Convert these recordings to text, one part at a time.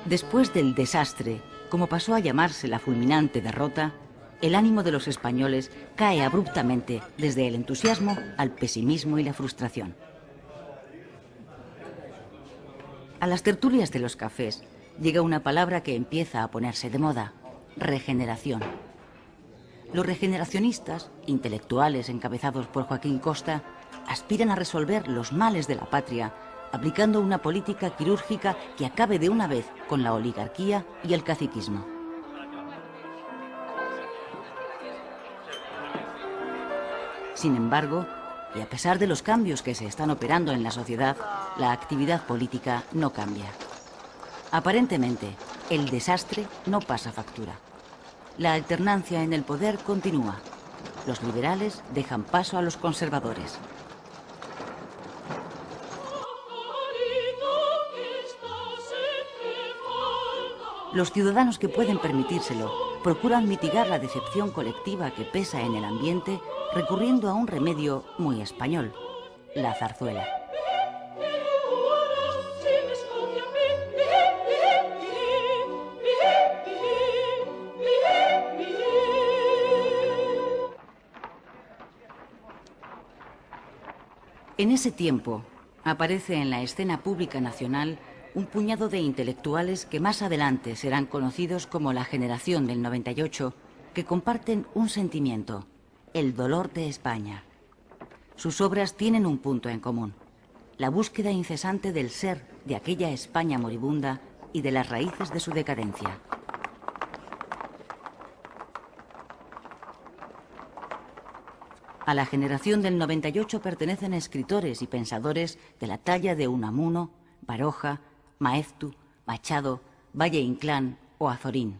Después del desastre, como pasó a llamarse la fulminante derrota, el ánimo de los españoles cae abruptamente desde el entusiasmo al pesimismo y la frustración. A las tertulias de los cafés llega una palabra que empieza a ponerse de moda: regeneración. Los regeneracionistas, intelectuales encabezados por Joaquín Costa, aspiran a resolver los males de la patria aplicando una política quirúrgica que acabe de una vez con la oligarquía y el caciquismo. Sin embargo, y a pesar de los cambios que se están operando en la sociedad, la actividad política no cambia. Aparentemente, el desastre no pasa factura. La alternancia en el poder continúa. Los liberales dejan paso a los conservadores. Los ciudadanos que pueden permitírselo procuran mitigar la decepción colectiva que pesa en el ambiente recurriendo a un remedio muy español: la zarzuela. En ese tiempo aparece en la escena pública nacional un puñado de intelectuales que más adelante serán conocidos como la generación del 98, que comparten un sentimiento: el dolor de España. Sus obras tienen un punto en común: la búsqueda incesante del ser de aquella España moribunda y de las raíces de su decadencia. A la generación del 98 pertenecen escritores y pensadores de la talla de Unamuno, Baroja, Maeztu, Machado, Valle Inclán o Azorín.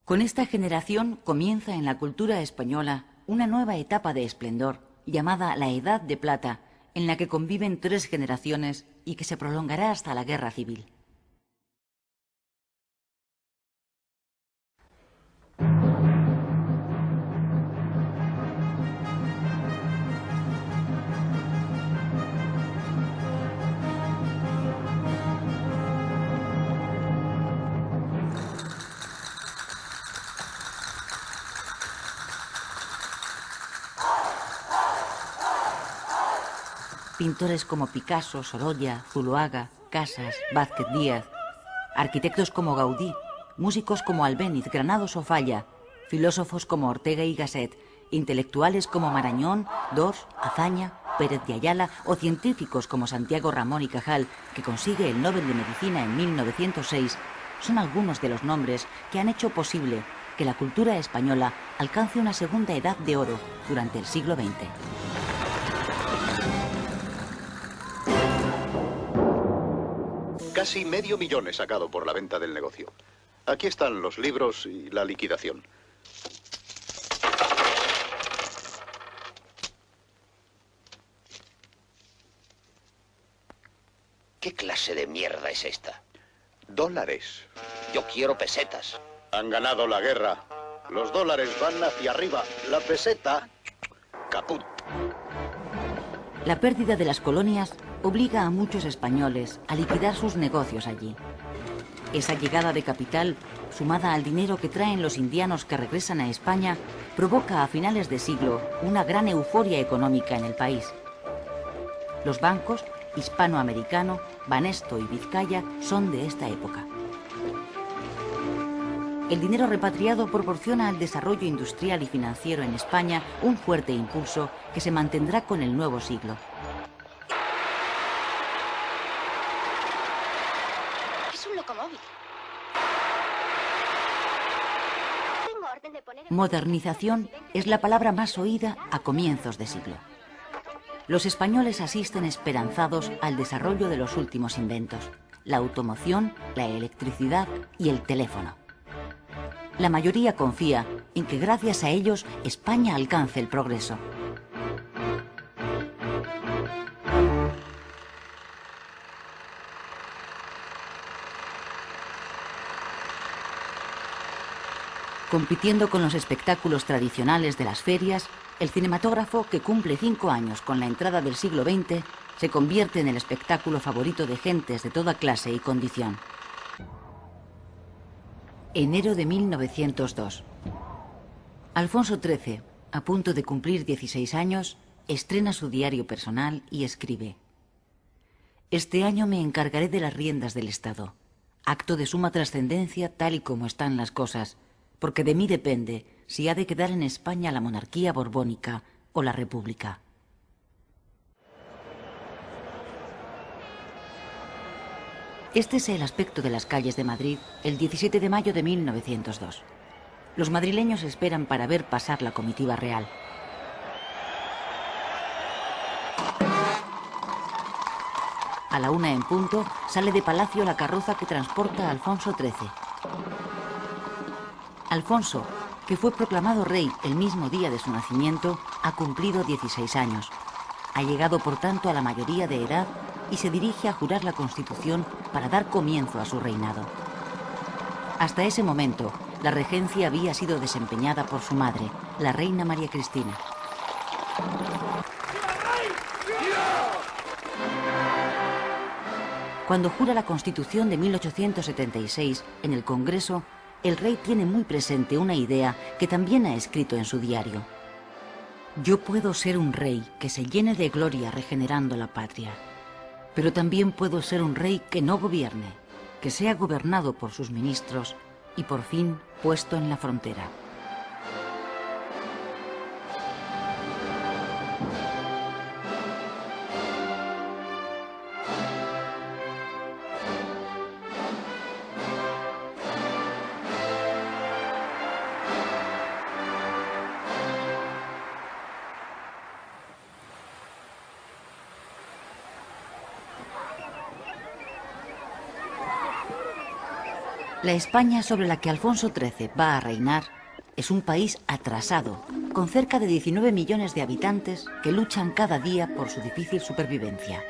Con esta generación comienza en la cultura española una nueva etapa de esplendor llamada la Edad de Plata, en la que conviven 3 generaciones y que se prolongará hasta la Guerra Civil. Pintores como Picasso, Sorolla, Zuloaga, Casas, Vázquez Díaz, arquitectos como Gaudí, músicos como Albéniz, Granados o Falla, filósofos como Ortega y Gasset, intelectuales como Marañón, Dors, Azaña, Pérez de Ayala o científicos como Santiago Ramón y Cajal, que consigue el Nobel de Medicina en 1906, son algunos de los nombres que han hecho posible que la cultura española alcance una segunda edad de oro durante el siglo XX. Casi $500.000 he sacado por la venta del negocio. Aquí están los libros y la liquidación. ¿Qué clase de mierda es esta? Dólares. Yo quiero pesetas. Han ganado la guerra. Los dólares van hacia arriba. La peseta, caput. La pérdida de las colonias obliga a muchos españoles a liquidar sus negocios allí. Esa llegada de capital, sumada al dinero que traen los indianos que regresan a España, provoca a finales de siglo una gran euforia económica en el país. Los bancos, Hispanoamericano, Banesto y Vizcaya, son de esta época. El dinero repatriado proporciona al desarrollo industrial y financiero en España un fuerte impulso que se mantendrá con el nuevo siglo. Es un locomóvil. Modernización es la palabra más oída a comienzos de siglo. Los españoles asisten esperanzados al desarrollo de los últimos inventos: la automoción, la electricidad y el teléfono. La mayoría confía en que gracias a ellos España alcance el progreso. Compitiendo con los espectáculos tradicionales de las ferias, el cinematógrafo, que cumple 5 años con la entrada del siglo XX, se convierte en el espectáculo favorito de gentes de toda clase y condición. Enero de 1902. Alfonso XIII, a punto de cumplir 16 años, estrena su diario personal y escribe: «Este año me encargaré de las riendas del Estado, acto de suma trascendencia tal y como están las cosas, porque de mí depende si ha de quedar en España la monarquía borbónica o la república». Este es el aspecto de las calles de Madrid el 17 de mayo de 1902. Los madrileños esperan para ver pasar la comitiva real. A la 1 en punto sale de Palacio la carroza que transporta a Alfonso XIII. Alfonso, que fue proclamado rey el mismo día de su nacimiento, ha cumplido 16 años. Ha llegado por tanto a la mayoría de edad y se dirige a jurar la Constitución para dar comienzo a su reinado. Hasta ese momento, la regencia había sido desempeñada por su madre, la reina María Cristina. Cuando jura la Constitución de 1876 en el Congreso, el rey tiene muy presente una idea que también ha escrito en su diario. «Yo puedo ser un rey que se llene de gloria regenerando la patria, pero también puedo ser un rey que no gobierne, que sea gobernado por sus ministros y por fin puesto en la frontera». La España sobre la que Alfonso XIII va a reinar es un país atrasado, con cerca de 19 millones de habitantes que luchan cada día por su difícil supervivencia.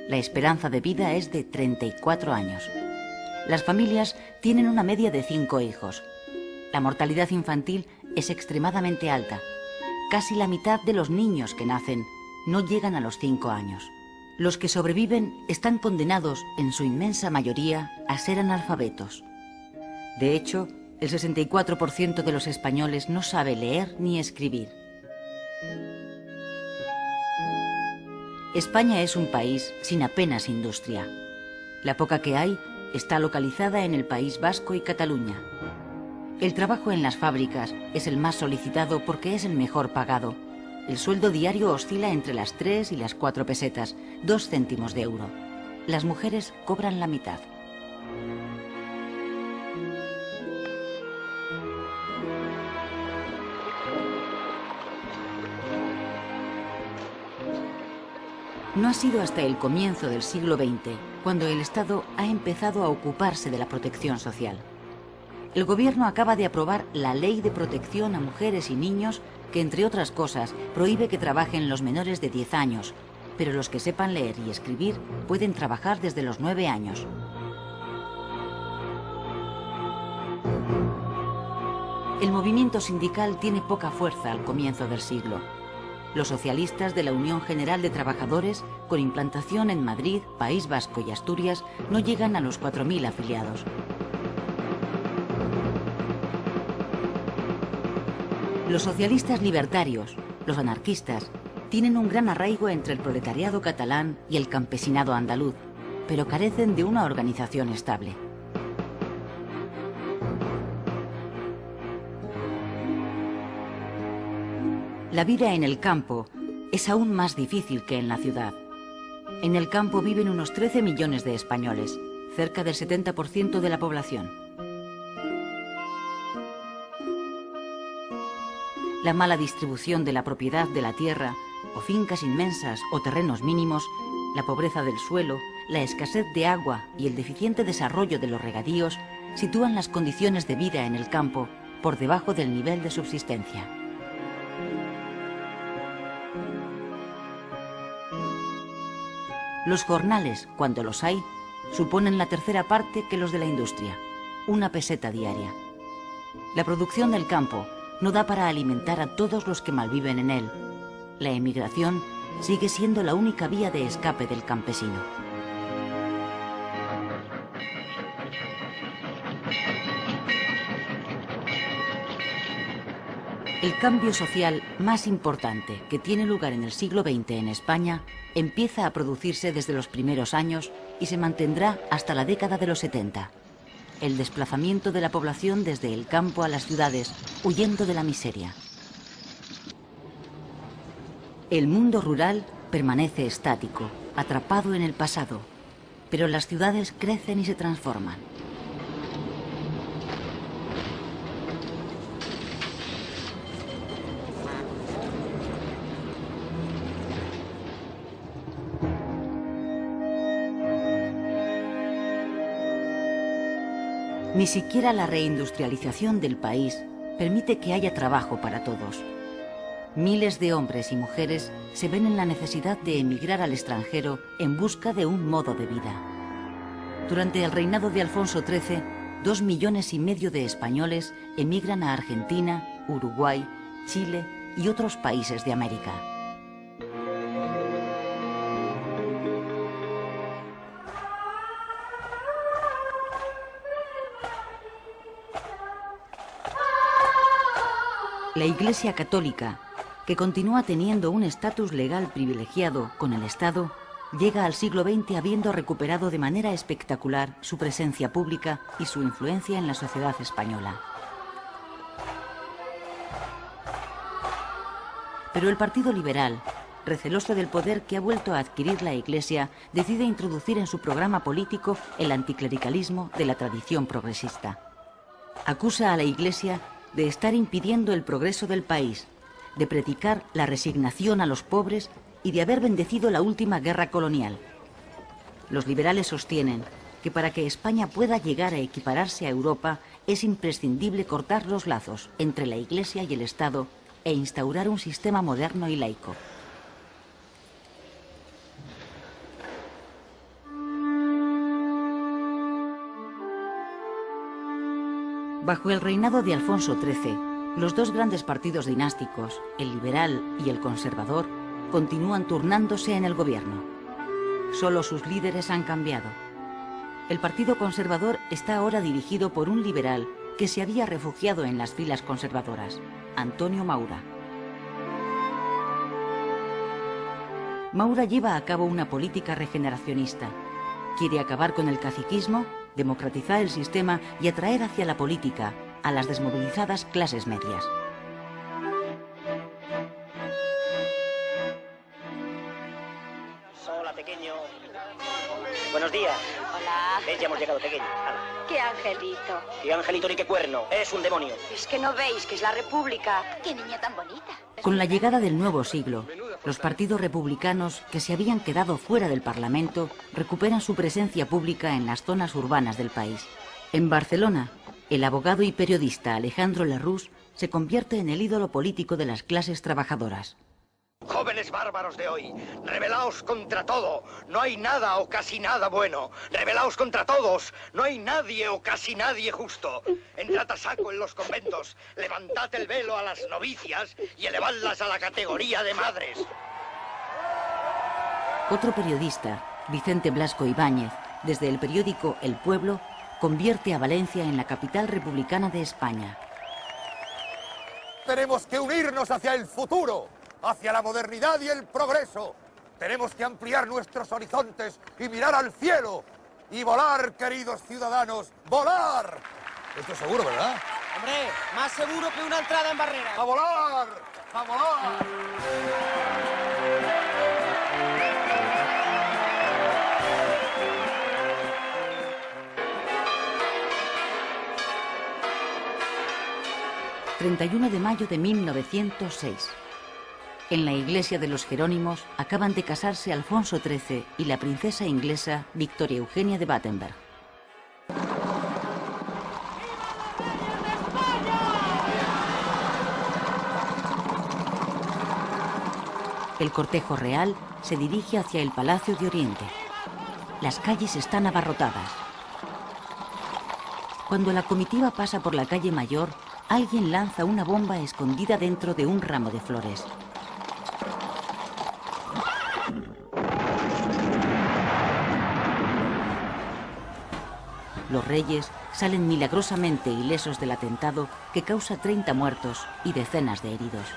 La esperanza de vida es de 34 años. Las familias tienen una media de 5 hijos. La mortalidad infantil es extremadamente alta. Casi la mitad de los niños que nacen no llegan a los 5 años. Los que sobreviven están condenados, en su inmensa mayoría, a ser analfabetos. De hecho, el 64% de los españoles no sabe leer ni escribir. España es un país sin apenas industria. La poca que hay está localizada en el País Vasco y Cataluña. El trabajo en las fábricas es el más solicitado porque es el mejor pagado. El sueldo diario oscila entre las 3 y las 4 pesetas, 2 céntimos de euro. Las mujeres cobran la mitad. No ha sido hasta el comienzo del siglo XX cuando el Estado ha empezado a ocuparse de la protección social. El gobierno acaba de aprobar la Ley de Protección a Mujeres y Niños que, entre otras cosas, prohíbe que trabajen los menores de 10 años, pero los que sepan leer y escribir pueden trabajar desde los 9 años. El movimiento sindical tiene poca fuerza al comienzo del siglo. Los socialistas de la Unión General de Trabajadores, con implantación en Madrid, País Vasco y Asturias, no llegan a los 4.000 afiliados. Los socialistas libertarios, los anarquistas, tienen un gran arraigo entre el proletariado catalán y el campesinado andaluz, pero carecen de una organización estable. La vida en el campo es aún más difícil que en la ciudad. En el campo viven unos 13 millones de españoles, cerca del 70% de la población. La mala distribución de la propiedad de la tierra, o fincas inmensas o terrenos mínimos, la pobreza del suelo, la escasez de agua y el deficiente desarrollo de los regadíos sitúan las condiciones de vida en el campo por debajo del nivel de subsistencia. Los jornales, cuando los hay, suponen la tercera parte que los de la industria, 1 peseta diaria. La producción del campo no da para alimentar a todos los que malviven en él. La emigración sigue siendo la única vía de escape del campesino. El cambio social más importante que tiene lugar en el siglo XX en España empieza a producirse desde los primeros años y se mantendrá hasta la década de los 70. El desplazamiento de la población desde el campo a las ciudades, huyendo de la miseria. El mundo rural permanece estático, atrapado en el pasado, pero las ciudades crecen y se transforman. Ni siquiera la reindustrialización del país permite que haya trabajo para todos. Miles de hombres y mujeres se ven en la necesidad de emigrar al extranjero en busca de un modo de vida. Durante el reinado de Alfonso XIII, 2,5 millones de españoles emigran a Argentina, Uruguay, Chile y otros países de América. La Iglesia Católica, que continúa teniendo un estatus legal privilegiado con el Estado, llega al siglo XX habiendo recuperado de manera espectacular su presencia pública y su influencia en la sociedad española. Pero el Partido Liberal, receloso del poder que ha vuelto a adquirir la Iglesia, decide introducir en su programa político el anticlericalismo de la tradición progresista. Acusa a la Iglesia de estar impidiendo el progreso del país, de predicar la resignación a los pobres y de haber bendecido la última guerra colonial. Los liberales sostienen que para que España pueda llegar a equipararse a Europa es imprescindible cortar los lazos entre la Iglesia y el Estado e instaurar un sistema moderno y laico. Bajo el reinado de Alfonso XIII, los dos grandes partidos dinásticos, el liberal y el conservador, continúan turnándose en el gobierno. Solo sus líderes han cambiado. El Partido Conservador está ahora dirigido por un liberal que se había refugiado en las filas conservadoras, Antonio Maura. Maura lleva a cabo una política regeneracionista. Quiere acabar con el caciquismo, democratizar el sistema y atraer hacia la política a las desmovilizadas clases medias. Hola, pequeño. Buenos días. Hola. ¿Ves? Ya hemos llegado, pequeño. ¡Qué angelito! Qué angelito ni qué cuerno. Es un demonio. Es que no veis que es la República. ¡Qué niña tan bonita! Con la llegada del nuevo siglo, los partidos republicanos que se habían quedado fuera del Parlamento recuperan su presencia pública en las zonas urbanas del país. En Barcelona, el abogado y periodista Alejandro Lerroux se convierte en el ídolo político de las clases trabajadoras. Jóvenes bárbaros de hoy, rebelaos contra todo. No hay nada o casi nada bueno. Rebelaos contra todos. No hay nadie o casi nadie justo. Entrad a saco en los conventos. Levantad el velo a las novicias y elevadlas a la categoría de madres. Otro periodista, Vicente Blasco Ibáñez, desde el periódico El Pueblo, convierte a Valencia en la capital republicana de España. Tenemos que unirnos hacia el futuro, hacia la modernidad y el progreso. Tenemos que ampliar nuestros horizontes y mirar al cielo. Y volar, queridos ciudadanos, ¡volar! Esto es seguro, ¿verdad? Hombre, más seguro que una entrada en barrera. ¡A volar! ¡A volar! ...31 de mayo de 1906... En la iglesia de los Jerónimos acaban de casarse Alfonso XIII y la princesa inglesa Victoria Eugenia de Battenberg. El cortejo real se dirige hacia el Palacio de Oriente. Las calles están abarrotadas. Cuando la comitiva pasa por la calle Mayor, alguien lanza una bomba escondida dentro de un ramo de flores. los reyes salen milagrosamente ilesos del atentado que causa 30 muertos y decenas de heridos.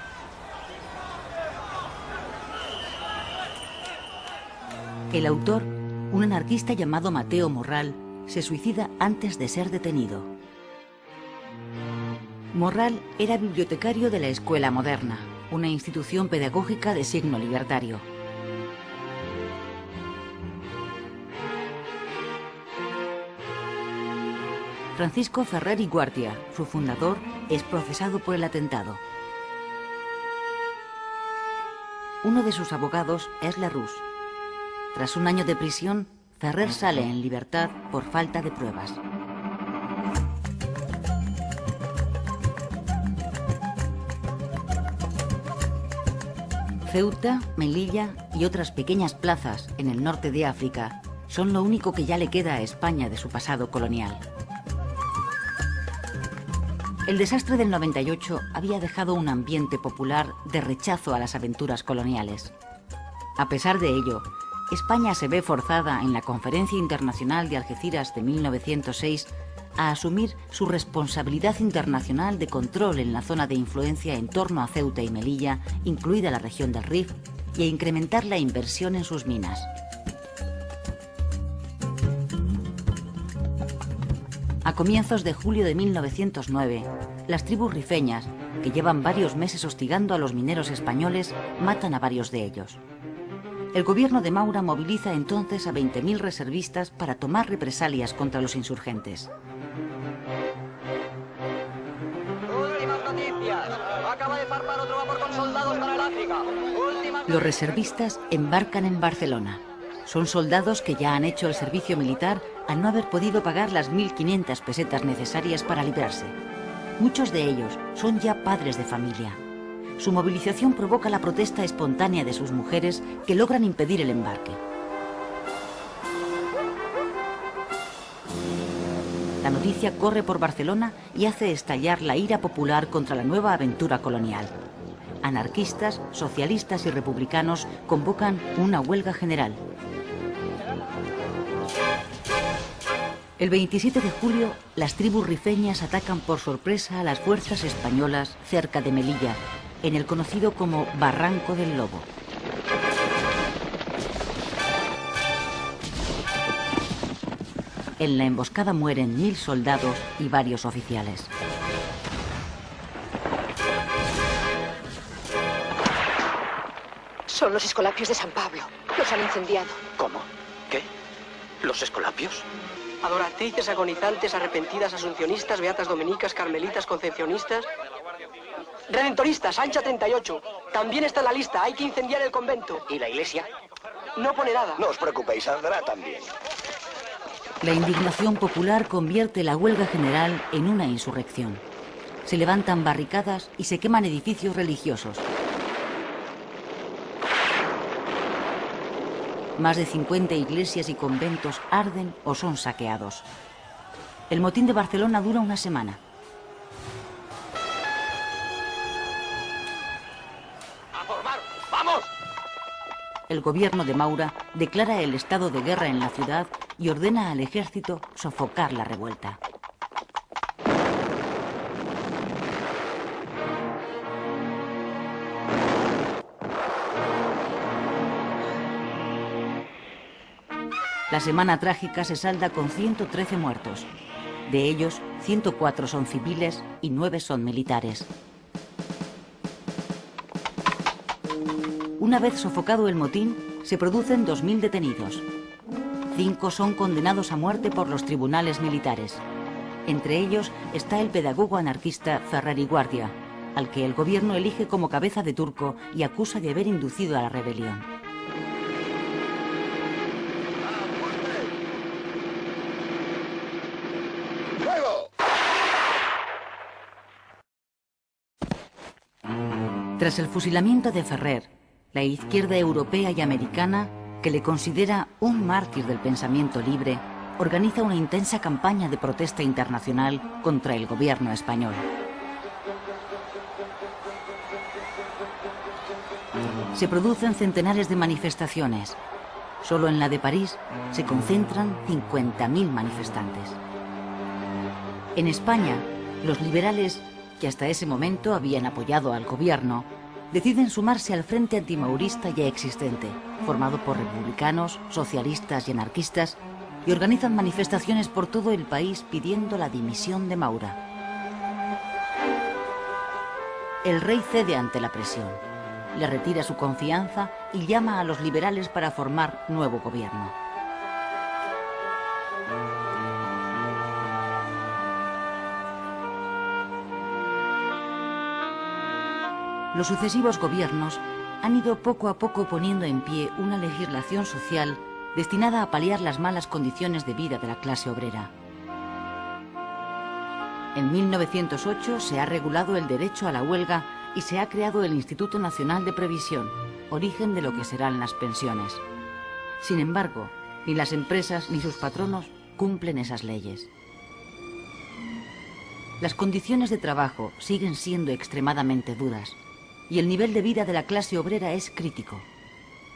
El autor, un anarquista llamado Mateo Morral, se suicida antes de ser detenido. Morral era bibliotecario de la Escuela Moderna, una institución pedagógica de signo libertario. Francisco Ferrer y Guardia, su fundador, es procesado por el atentado. Uno de sus abogados es Lerroux. Tras un año de prisión, Ferrer sale en libertad por falta de pruebas. Ceuta, Melilla y otras pequeñas plazas en el norte de África son lo único que ya le queda a España de su pasado colonial. El desastre del 98 había dejado un ambiente popular de rechazo a las aventuras coloniales. A pesar de ello, España se ve forzada en la Conferencia Internacional de Algeciras de 1906 a asumir su responsabilidad internacional de control en la zona de influencia en torno a Ceuta y Melilla, incluida la región del Rif, y a incrementar la inversión en sus minas. A comienzos de julio de 1909, las tribus rifeñas, que llevan varios meses hostigando a los mineros españoles, matan a varios de ellos. El gobierno de Maura moviliza entonces a 20.000 reservistas para tomar represalias contra los insurgentes. Últimas noticias. Acaba de zarpar otro vapor con soldados para el África. Los reservistas embarcan en Barcelona. Son soldados que ya han hecho el servicio militar al no haber podido pagar las 1.500 pesetas necesarias para librarse. Muchos de ellos son ya padres de familia. Su movilización provoca la protesta espontánea de sus mujeres que logran impedir el embarque. La noticia corre por Barcelona y hace estallar la ira popular contra la nueva aventura colonial. Anarquistas, socialistas y republicanos convocan una huelga general. El 27 de julio, las tribus rifeñas atacan por sorpresa a las fuerzas españolas cerca de Melilla, en el conocido como Barranco del Lobo. En la emboscada mueren 1.000 soldados y varios oficiales. Son los escolapios de San Pablo. Los han incendiado. ¿Cómo? ¿Qué? ¿Los escolapios? Adoratrices, agonizantes, arrepentidas, asuncionistas, beatas dominicas, carmelitas, concepcionistas... Redentoristas, Ancha 38. También está en la lista, hay que incendiar el convento. ¿Y la iglesia? No pone nada. No os preocupéis, saldrá también. La indignación popular convierte la huelga general en una insurrección. Se levantan barricadas y se queman edificios religiosos. Más de 50 iglesias y conventos arden o son saqueados. El motín de Barcelona dura una semana. ¡A formar! ¡Vamos! El gobierno de Maura declara el estado de guerra en la ciudad y ordena al ejército sofocar la revuelta. La semana trágica se salda con 113 muertos. De ellos, 104 son civiles y 9 son militares. Una vez sofocado el motín, se producen 2.000 detenidos. 5 son condenados a muerte por los tribunales militares. Entre ellos está el pedagogo anarquista Ferrer y Guardia, al que el gobierno elige como cabeza de turco y acusa de haber inducido a la rebelión. Tras el fusilamiento de Ferrer, la izquierda europea y americana, que le considera un mártir del pensamiento libre, organiza una intensa campaña de protesta internacional contra el gobierno español. Se producen centenares de manifestaciones. Solo en la de París se concentran 50.000 manifestantes. En España, los liberales, que hasta ese momento habían apoyado al gobierno, deciden sumarse al frente antimaurista ya existente, formado por republicanos, socialistas y anarquistas, y organizan manifestaciones por todo el país pidiendo la dimisión de Maura. El rey cede ante la presión, le retira su confianza y llama a los liberales para formar nuevo gobierno. Los sucesivos gobiernos han ido poco a poco poniendo en pie una legislación social destinada a paliar las malas condiciones de vida de la clase obrera. En 1908 se ha regulado el derecho a la huelga y se ha creado el Instituto Nacional de Previsión, origen de lo que serán las pensiones. Sin embargo, ni las empresas ni sus patronos cumplen esas leyes. Las condiciones de trabajo siguen siendo extremadamente duras y el nivel de vida de la clase obrera es crítico.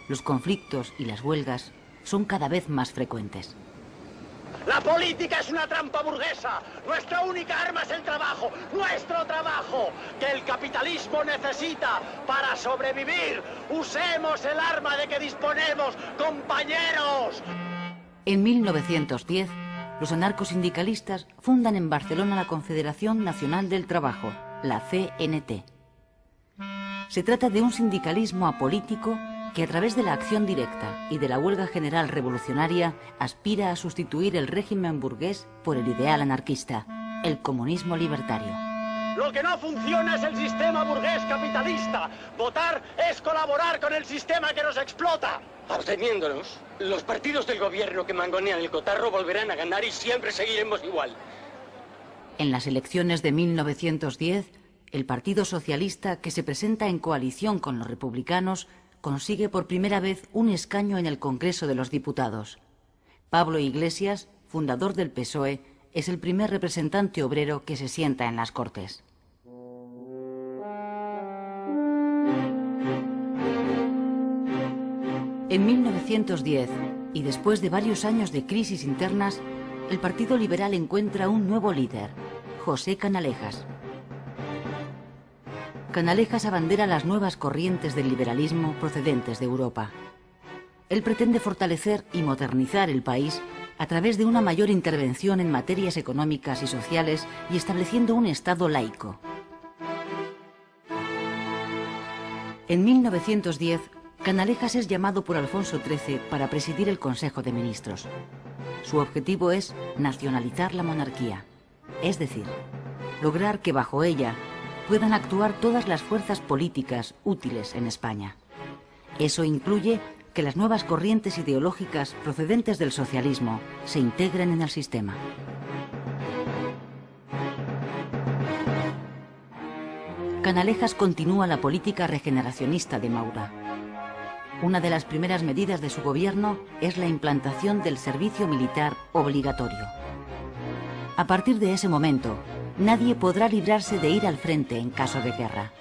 Los conflictos y las huelgas son cada vez más frecuentes. La política es una trampa burguesa. Nuestra única arma es el trabajo, nuestro trabajo, que el capitalismo necesita para sobrevivir. Usemos el arma de que disponemos, compañeros. En 1910, los anarcosindicalistas fundan en Barcelona la Confederación Nacional del Trabajo, la CNT. Se trata de un sindicalismo apolítico que a través de la acción directa y de la huelga general revolucionaria aspira a sustituir el régimen burgués por el ideal anarquista, el comunismo libertario. Lo que no funciona es el sistema burgués capitalista. Votar es colaborar con el sistema que nos explota. Absteniéndonos, los partidos del gobierno que mangonean el cotarro volverán a ganar y siempre seguiremos igual. En las elecciones de 1910, el Partido Socialista, que se presenta en coalición con los republicanos, consigue por primera vez un escaño en el Congreso de los Diputados. Pablo Iglesias, fundador del PSOE, es el primer representante obrero que se sienta en las Cortes. En 1910, y después de varios años de crisis internas, el Partido Liberal encuentra un nuevo líder, José Canalejas. Canalejas abandera las nuevas corrientes del liberalismo procedentes de Europa. Él pretende fortalecer y modernizar el país a través de una mayor intervención en materias económicas y sociales y estableciendo un Estado laico. En 1910, Canalejas es llamado por Alfonso XIII para presidir el Consejo de Ministros. Su objetivo es nacionalizar la monarquía, es decir, lograr que bajo ella puedan actuar todas las fuerzas políticas útiles en España. Eso incluye que las nuevas corrientes ideológicas procedentes del socialismo se integren en el sistema. Canalejas continúa la política regeneracionista de Maura. Una de las primeras medidas de su gobierno es la implantación del servicio militar obligatorio. A partir de ese momento, nadie podrá librarse de ir al frente en caso de guerra.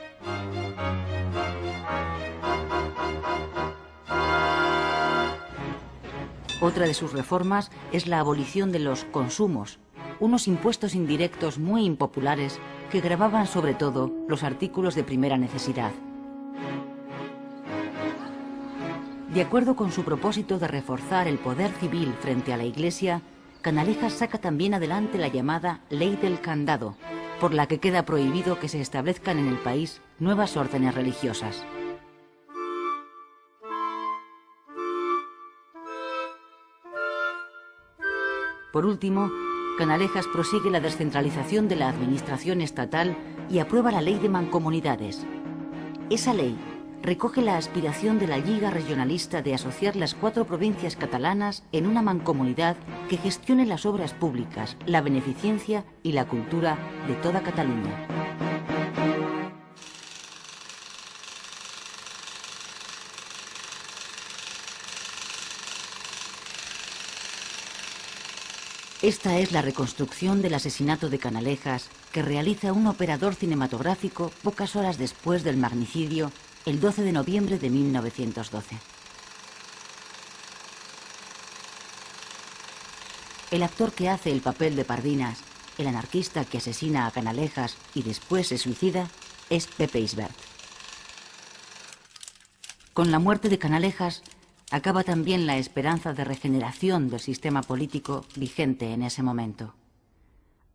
Otra de sus reformas es la abolición de los consumos, unos impuestos indirectos muy impopulares que gravaban sobre todo los artículos de primera necesidad. De acuerdo con su propósito de reforzar el poder civil frente a la Iglesia, Canalejas saca también adelante la llamada Ley del Candado, por la que queda prohibido que se establezcan en el país nuevas órdenes religiosas. Por último, Canalejas prosigue la descentralización de la administración estatal y aprueba la Ley de Mancomunidades. Esa ley recoge la aspiración de la Lliga Regionalista de asociar las 4 provincias catalanas en una mancomunidad que gestione las obras públicas, la beneficencia y la cultura de toda Cataluña. Esta es la reconstrucción del asesinato de Canalejas que realiza un operador cinematográfico pocas horas después del magnicidio, el 12 de noviembre de 1912. El actor que hace el papel de Pardinas, El anarquista que asesina a Canalejas y después se suicida es Pepe Isbert. Con la muerte de Canalejas acaba también la esperanza de regeneración del sistema político vigente en ese momento.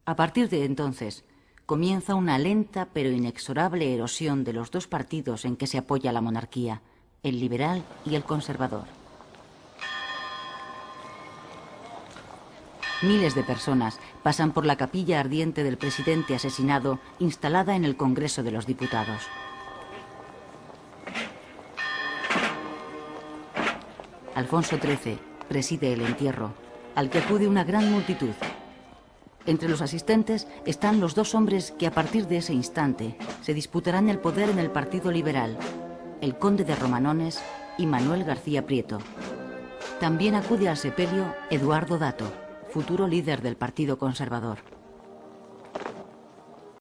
A partir de entonces, comienza una lenta pero inexorable erosión de los dos partidos en que se apoya la monarquía, el liberal y el conservador. Miles de personas pasan por la capilla ardiente del presidente asesinado instalada en el Congreso de los Diputados. Alfonso XIII preside el entierro, al que acude una gran multitud. Entre los asistentes están los dos hombres que a partir de ese instante se disputarán el poder en el Partido Liberal, el conde de Romanones y Manuel García Prieto. También acude al sepelio Eduardo Dato, futuro líder del Partido Conservador.